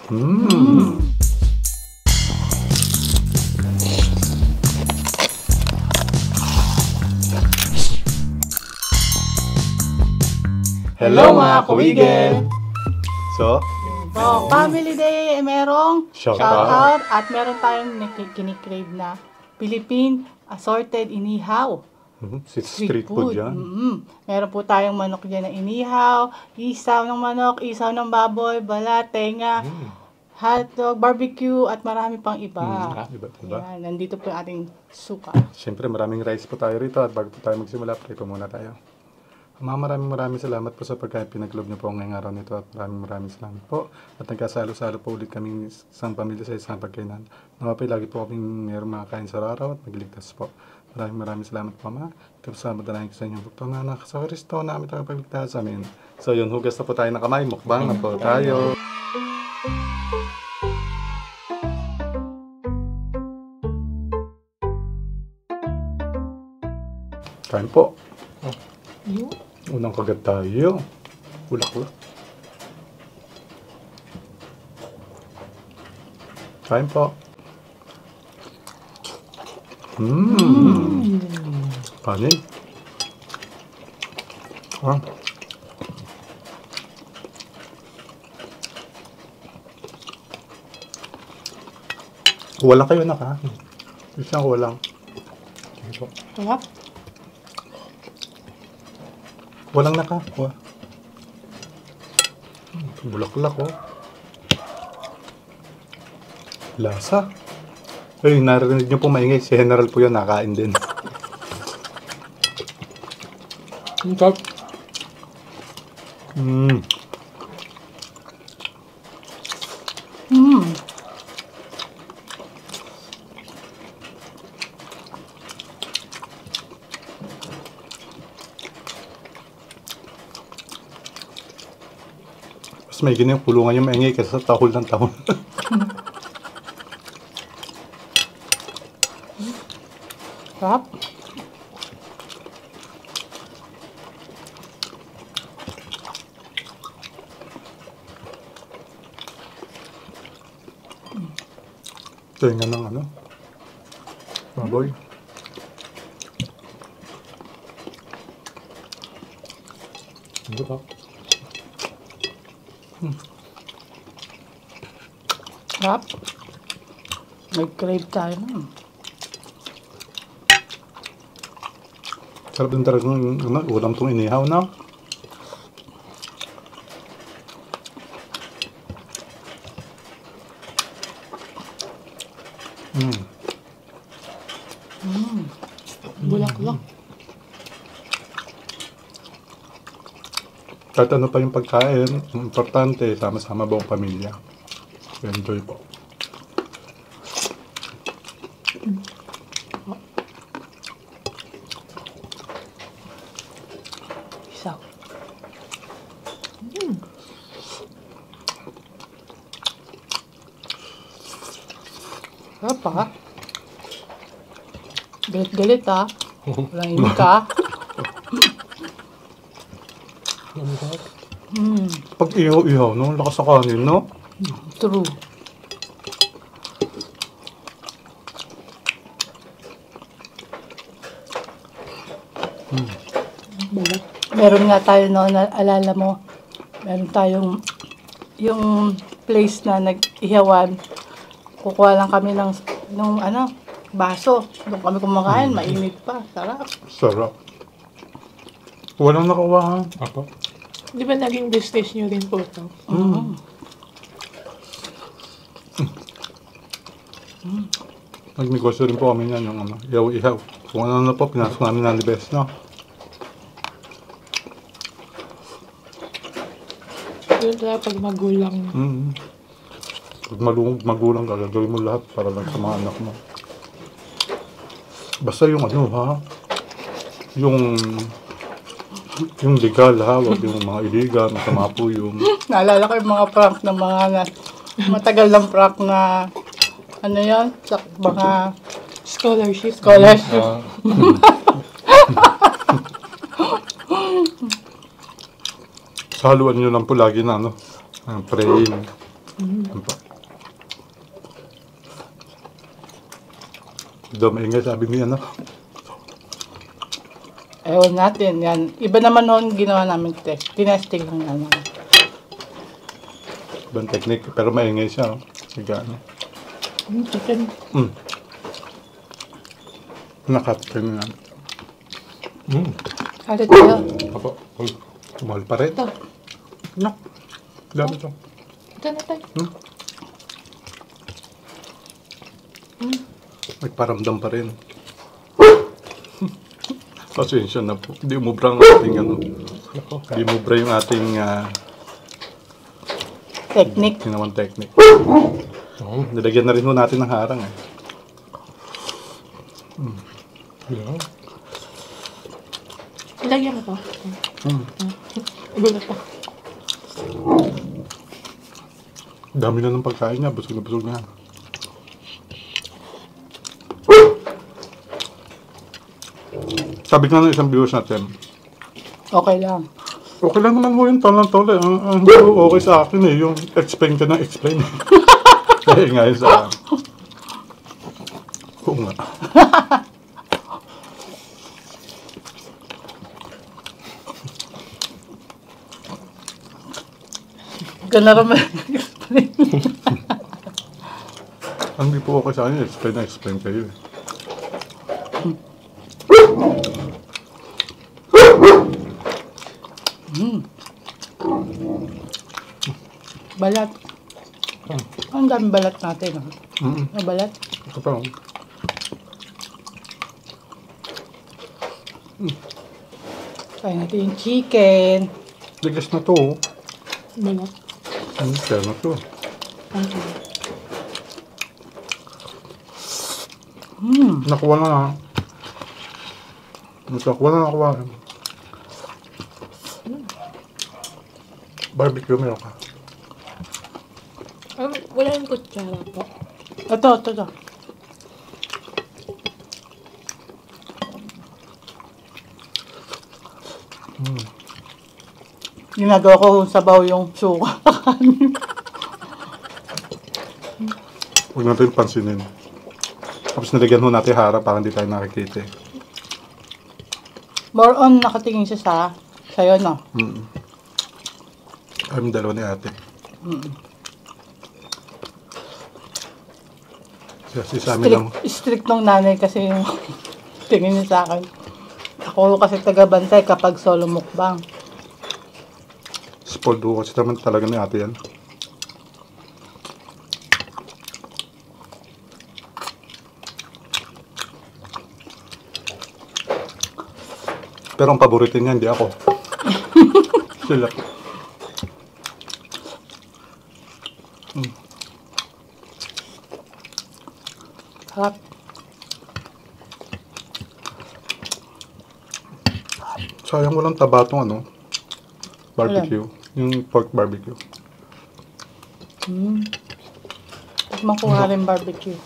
Hello mga kawigin! So, Family Day, merong Shout out at meron tayong kinikrave na Philippine Assorted Inihaw. street food yan. Meron po tayong manok dyan na inihaw, isaw ng manok, isaw ng baboy, balat, tenga, hotdog, barbecue, at marami pang iba. Iba. Yan, nandito po yung ating suka. Siyempre maraming rice po tayo rito at bago po tayo magsimula, pray po muna tayo. Maraming salamat po sa pagkain pinaglob niyo po ngayong araw nito at maraming salamat po. At nagkasalo-salo po ulit kaming isang pamilya sa isang pagkainan. Nawapay lagi po kaming mayroong mga kain sa araw at magligtas po. Maraming salamat po, Ma. Ito sa madalangin ko sa inyong bukto na anak sa Kristo na aming tagapagligtas. Amen. So yun, hugas na po tayo ng kamay. Mukbang na po tayo. Kain po. Unang kagat tayo. Ulak-ulak. Kain po. Kanin. Walang kayo na ka. Isang walang. Sarap. Walang nakakuha. Bulaklak, oh. Lasa. Ay, narinig niyo po maingay. Si General po yun, nakain din. Sarap. Mas may ganyan kulungan yung maingay kasi sa tahol ng tahol. Sarap. Tenga ng ano? Baboy. Ano ba? Sarap. Nag-crave tayo na. Sarap din talaga ng ulam tong inihaw na. Bulaklak. Kahit ano pa yung pagkain, importante, sama-sama buong pamilya. Enjoy po. Isaw. Sarap ha? Galit-galit ha? Walang inig ka. Pag ihaw-ihaw, no? Lakas sa kanin, no? True. Meron nga tayo noon, alala mo, meron tayong yung place na nag-ihawan. Kukuha lang kami ng baso. Doon kami kumakain, mainit pa. Sarap. Sarap. Walang nakuha, ha? Ako? Di ba naging business nyo rin po ito? Nag-negosyo rin po kami yan, yung ihaw-ihaw. Kung ano na po, pinasok namin ng libes, no? Yun talaga pag magulang. Pag magulang ka, gagawin mo lahat para lang sa mga anak mo. Basta yung ha? Yung legal, ha? Huwag yung mga illegal, masama po yung... Naalala ko yung mga prank ng mga matagal ng prank na ano yan? Sa mga Scholarship. Sa haluan nyo lang po lagi na, praying. Yan po. Daw maingay sabi ni ano. Ewan natin, yan. Iba naman noon ginawa namin test. Tinesting lang naman. Ibang technique. Pero maingay siya. Oh. Sige ano. Chicken. Nakatikin na namin. Kali tayo. Apo. Uy. Mahal pa rin. Ito. No. Dami ito. Ito na tayo. Nagparamdam pa rin. Pasensya na po. Hindi umubra ang ating ano. Hindi umubra yung ating Technique. ginawan technique. Nilagyan na rin ho natin ng harang eh. Ilagyan mo to. Gulat pa. Dami na ng pagkain niya. Busog na busog na. Sabi ko na ng isang viewers natin, Okay lang. okay lang naman ho yung tolang-tole. Ang hindi ho okay sa akin eh. Yung explain ka na explain. Kaya nga yun sa akin. Oo nga. Gana naman explain. Ang hindi po okay sa akin, explain na explain kayo eh. Balat. Ang dami balat natin. Balat. Ito pa. Kaya natin yung chicken. Ligas na to. Oh. Balat. Kaya na to. Okay. Nakuha na na. Nakuha. Barbecue meron ka. Wala yung kutsara po. Ito. Ginagawa ko sabaw yung suka. Huwag natin pansinin. Tapos nilagyan ho natin harap para hindi tayo nakikita eh. More on nakatingin siya sa'yo, no? Kami dalawa ni ate. Kasi sa amin lang. Strict nung nanay kasi yung tingin niya sa akin. Ako kasi taga-bantay kapag solo mukbang. Spoiled ho kasi naman talaga ni ate yan. Pero ang paborito niya, hindi ako. Sila. Harap. Sayang walang taba tong ano, barbecue. Yung pork barbecue. Makuha rin barbecue.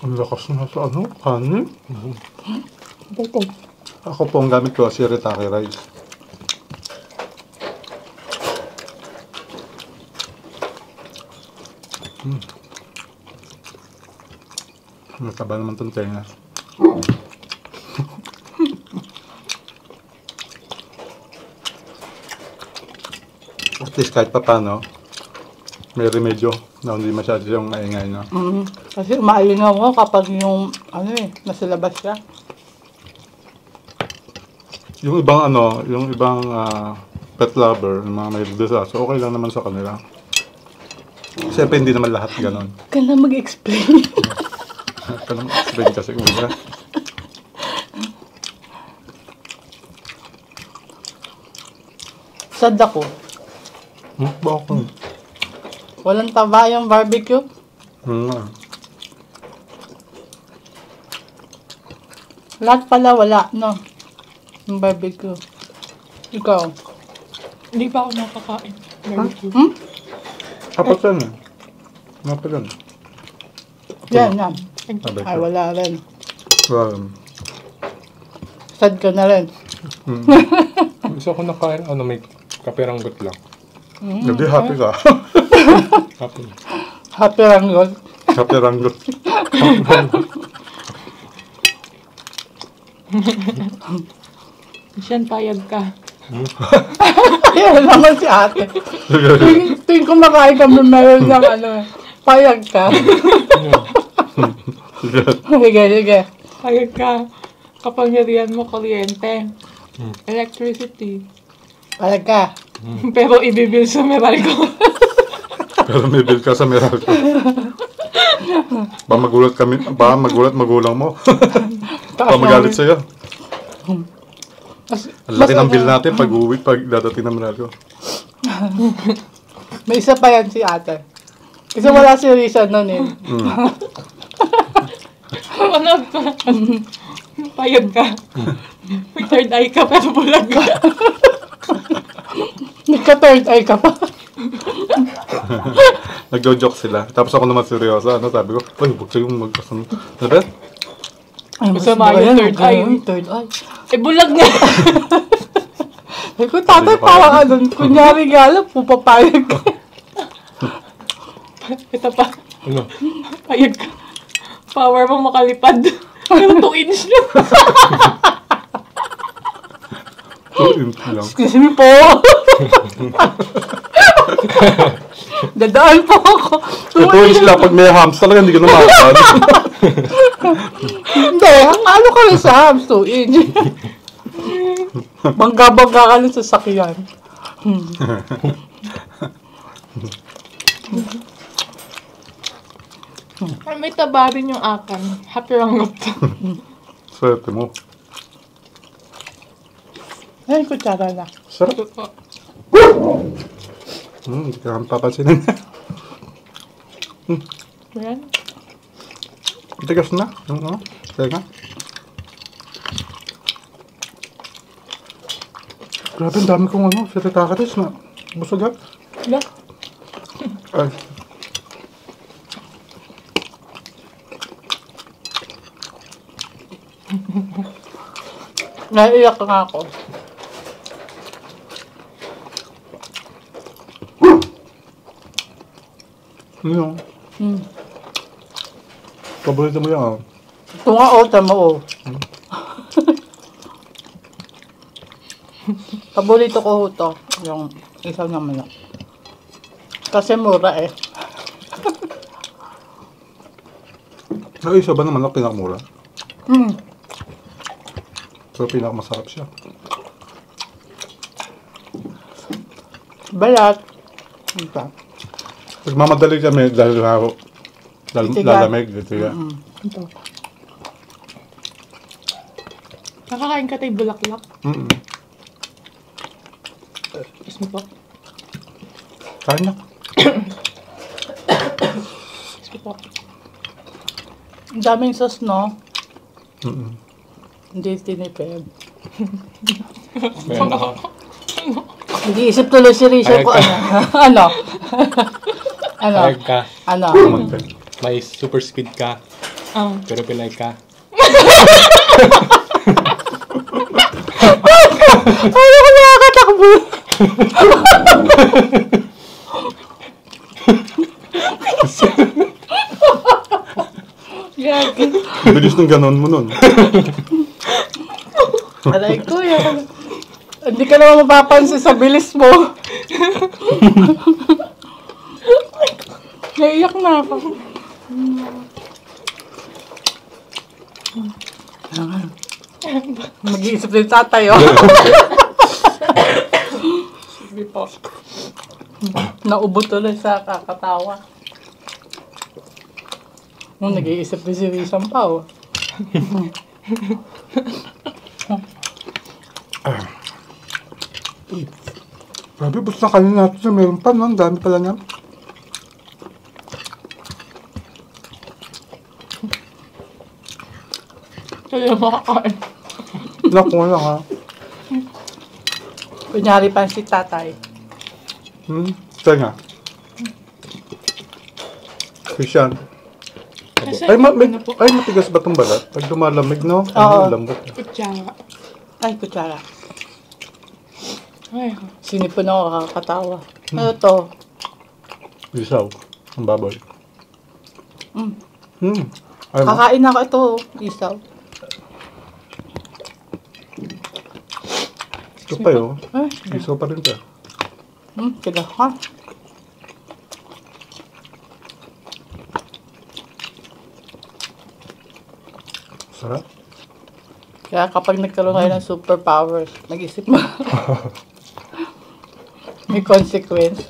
Ang lakas na sa ano, kanin. Ito. Ako po ang gamit ko, shirataki rice. Mataba naman itong tenga. At least kahit pa paano, may remedyo na hindi masyado siyang maingay, no? Kasi umaalingaw ko kapag yung, nasa labas siya. Yung ibang pet lover, yung mga may so okay lang naman sa kanila. Siyempre hindi naman lahat ganon. Ka na mag-explain. Kanang explain kasi una. Sad ako. Bakit? Walang taba yung barbecue. Lahat pala wala, no? Yung barbecue. Ikaw. Hindi pa ako nakakain. Barbecue. Apat yan eh. Apat yan. Yan. Barbecue. Ay, wala rin. Well, Sad ka na rin. Gusto ko nakain, may kapiranggot lang. Hindi, happy ka. Happy. Happy lang yun. Happy ranggot. Siyan, payag ka. Ayan naman si ate. Tuwing kumakain kami, meron ng ano, payag ka. Sige, sige. Payag ka. Kapangyarihan mo, kuryente. Electricity. Payag ka. Pero ibibil sa Meralco. Pero may bill ka sa Meralco. Baka magulat kami, baka magulang mo. Baka magalit sa'yo. Ang laki ng bill natin pag uwi, pag dadating ng Meralco. May isa pa yan si ate. Kasi wala si Risa nun eh. Ano ka? Payag ka. May third eye ka, pero bulag ka. Nagka-third eye ka pa. Nagjo-joke sila. Tapos ako naman seryoso. Ano sabi ko? Uy, huwag kayong magkasunod. Ano ba? Ay, Masama yung third eye. Third eye. Eh, bulag nga. Ay, kung tatay parang ano, kunyari nga lang, pupapayag ka. Ito pa. Ano? Payag ka. Power mo makalipad. Pero 2 inch lang. 2 inch lang. Excuse me po. Dadaan po ako. 2 inch lang. Pag may hams talaga, hindi ka na makakad. Hindi, ang ano ka rin sa hams, 2 inch. Bangga-bangga ka rin sa sakyan. Ay, may taba rin yung akan. Happy rangot. Swerte mo. Ay, kutsara na. Sarap. Hindi ka kami papansinin. Ayan. Tigas na. Yung ano? Teka. Grabe, ang dami kong ano. Sir kakatis na. Busog ha? Wala. Ay. Naiiyak nga ako. Ano yun? Paborito mo yan ah. Ito nga, oh, tama, oh. Paborito ko ho to, yung isaw na manok. Kasi mura eh. Ay, isa ba naman ang pinakamura? So, pinakamasarap siya. Balat. Ito. Pag mamadali kami dahil Titigan. lalamig, dito yan. Ito. Nakakain ka tayo bulaklak. Kiss mo po. Kain na. Kiss mo po. Ang daming sauce, no? Hindi tinipid. Meron ako. Nag-iisip tuloy si Risha ko, ano? Ano? Ano? Payag ka. Ano? Magpeng. May super speed ka. Pero pilay ka. Ano ko nakakatakbo? Gagi. Bilis ng ganon mo nun. Aray ko, yan. Hindi ka naman mapapansin sa bilis mo. Naiyak na ako. Mag-iisip din tatay, oh. Sige po. Naubo tuloy sa kakatawa. Nag-iisip din si Rizam pa, oh. Grabe, basta na kanin natin na meron pa, no? Ang dami pala niyan. Kaya makakain. Naku nga lang ha. Kunyari pa si tatay. Tenga. Christian. Kasi Ay, matigas ba itong balat? Pag lumalamig, no? Oo. Lambot. kutsara. Ay, kutsara. Ay, Sinipon ako kakatawa. Ano to? Isaw. Ang baboy. Mm. Ay, Kakain ako ito, isaw. ito pa yun. Ay, Isaw pa rin siya. sige ha. Sarap. Kaya kapag nagkaroon kayo ng superpowers, mag-isip mo. May consequence.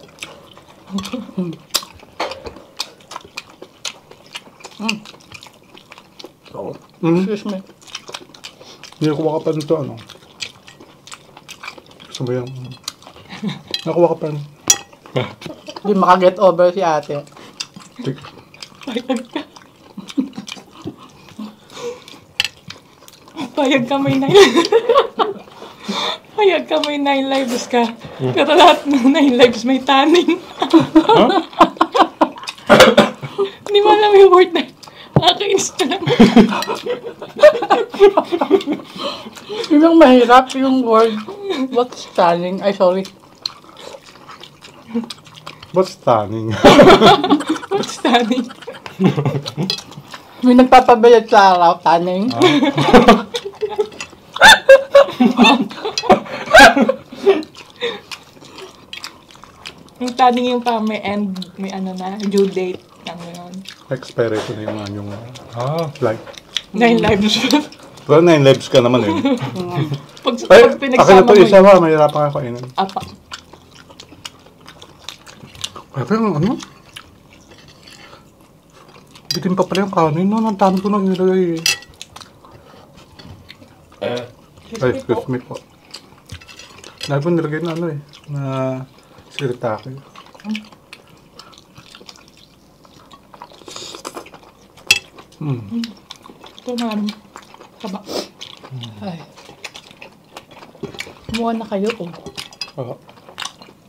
Excuse me. Hindi nakuha ka pa nito, ano? Gusto mo yung... Nakuha ka pa rin. Hindi makaget over si ate. payag ka. Payag ka may 9 Payag ka may 9 lives ka. Pero lahat ng 9 lives may tanning. Hindi mo alam yung word na nakakainis ka naman. Yun ang mahirap yung word. What's stunning? Ay, sorry. What's stunning? What's tanning? May nagpapabayad sa araw, tanning. Yung tanning yung pa may end, may ano na, due date. Yung yun. Expiration na yung like. 9 lives. Well, 9 lives ka naman eh. pag Ay, akin na pinagsama to mo isa ha. Mahirapan ka kainin. apa. Ay, pero ano? Bitin pa pala yung kanin. No, ang dami ko nang nilagay eh. Ay, excuse me po. Dahil po nilagay na ano eh. Na siritake. Ito ma'am. Kaba. Ay. Kumuha na kayo, oh. Oo.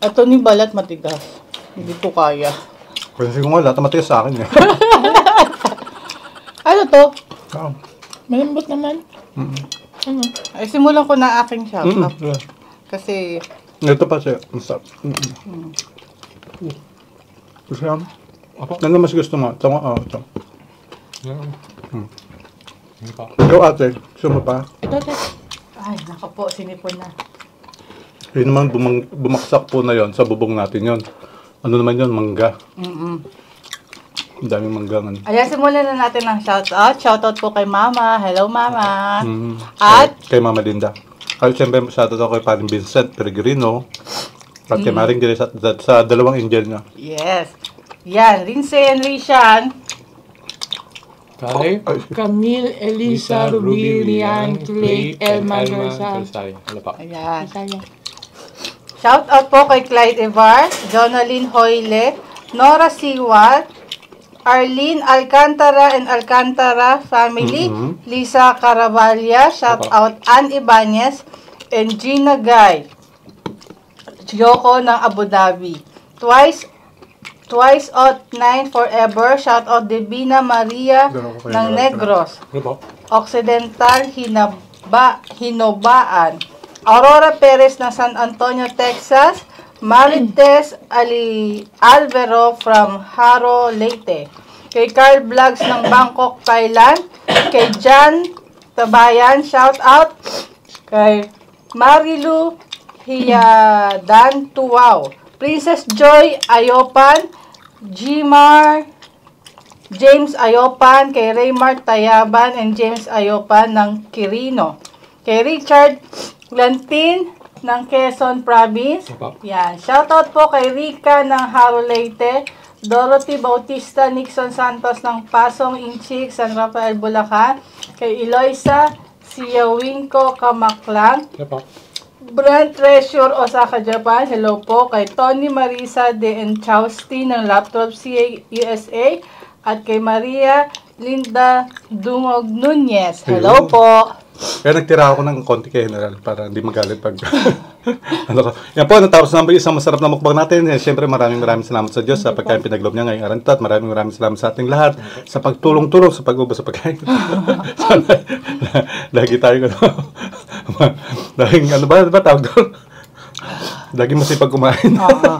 Ito ni balat matigas. Hindi ko kaya. Kasi kung wala, tamatigas sa akin eh. Ano to? Oo. Malambot naman. Ano? Ay, simulan ko na aking shop. Yeah. Kasi, Ito pa siya. Ang sarap. Gusto yan? Ano mas gusto mo? Ito nga, ito. Ikaw ate, gusto mo pa? Ito, ito. ay, naka po, sinipon na. Yun naman, bumaksak po na yon sa bubong natin yon. Ano naman yon? Mangga. Ang daming mangga. Ano. Ayan, simulan na natin ang shoutout. Shoutout po kay Mama. Hello, Mama. At, Kay Mama Linda. At siyempre, shoutout ako kay Paring Vincent Peregrino. At kay Maring Grace at sa dalawang angel niya. yes. Yan, Lindsay and Rishan. Kay Camille, Elisa, Ruby, Rian, Clay, Elma, Gersa. Ano pa? Ayan. Saya. Shoutout po kay Clyde Evar, Jonalyn Hoyle, Nora Siwat, Arlene Alcantara and Alcantara family, Lisa Caravalla, shoutout Ann Ibanez, and Gina Guy, Yoko ng Abu Dhabi. Twice out 9 forever, shoutout Divina Maria ng Negros, Ano pa? Occidental Hinobaan, Aurora Perez ng San Antonio, Texas, Marites Alvero from Haro, Leyte, kay Carl Vlogs ng Bangkok, Thailand, kay John Tabayan, shout out, kay Marilu Hiyadan Tuwaw, Princess Joy Ayopan, James Ayopan, kay Raymart Tayaban and James Ayopan ng Quirino, kay Richard Lantin ng Quezon Province. Yan. Shoutout po kay Rika ng Haro, Leyte, Dorothy Bautista Nixon Santos ng Pasong Inchik, San Rafael, Bulacan, kay Eloisa Siyawinko Kamaklang, Ano pa? Brand Treasure Osaka, Japan. Hello po kay Tony Marisa de Enchausti ng Laptop CA USA at kay Maria Linda Dungog Nunez. Hello po. Kaya nagtira ako ng konti kay General para hindi magalit pag... ano ko. Yan po, natapos naman isang masarap na mukbang natin. Siyempre, maraming salamat sa Diyos sa pagkain pinaglob niya ngayong araw nito at maraming salamat sa ating lahat sa pagtulong-tulong sa pag-ubos sa pagkain. Lagi tayo, laging ano ba tawag doon? Lagi masipag kumain. Oo.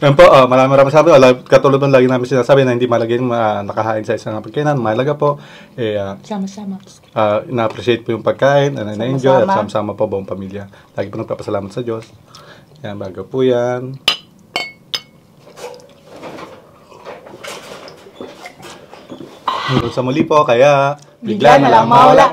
Yan po, maraming sabi. Katulad ng lagi namin sinasabi na hindi malaging nakahain sa isang pagkainan. Mahalaga po, Sama-sama. na-appreciate po yung pagkain, na-enjoy, at Sama-sama. sama-sama po buong pamilya. Lagi po nagpapasalamat sa Diyos. Yan, bago po yan. Hanggang sa muli po, kaya Bigla na lang mawala.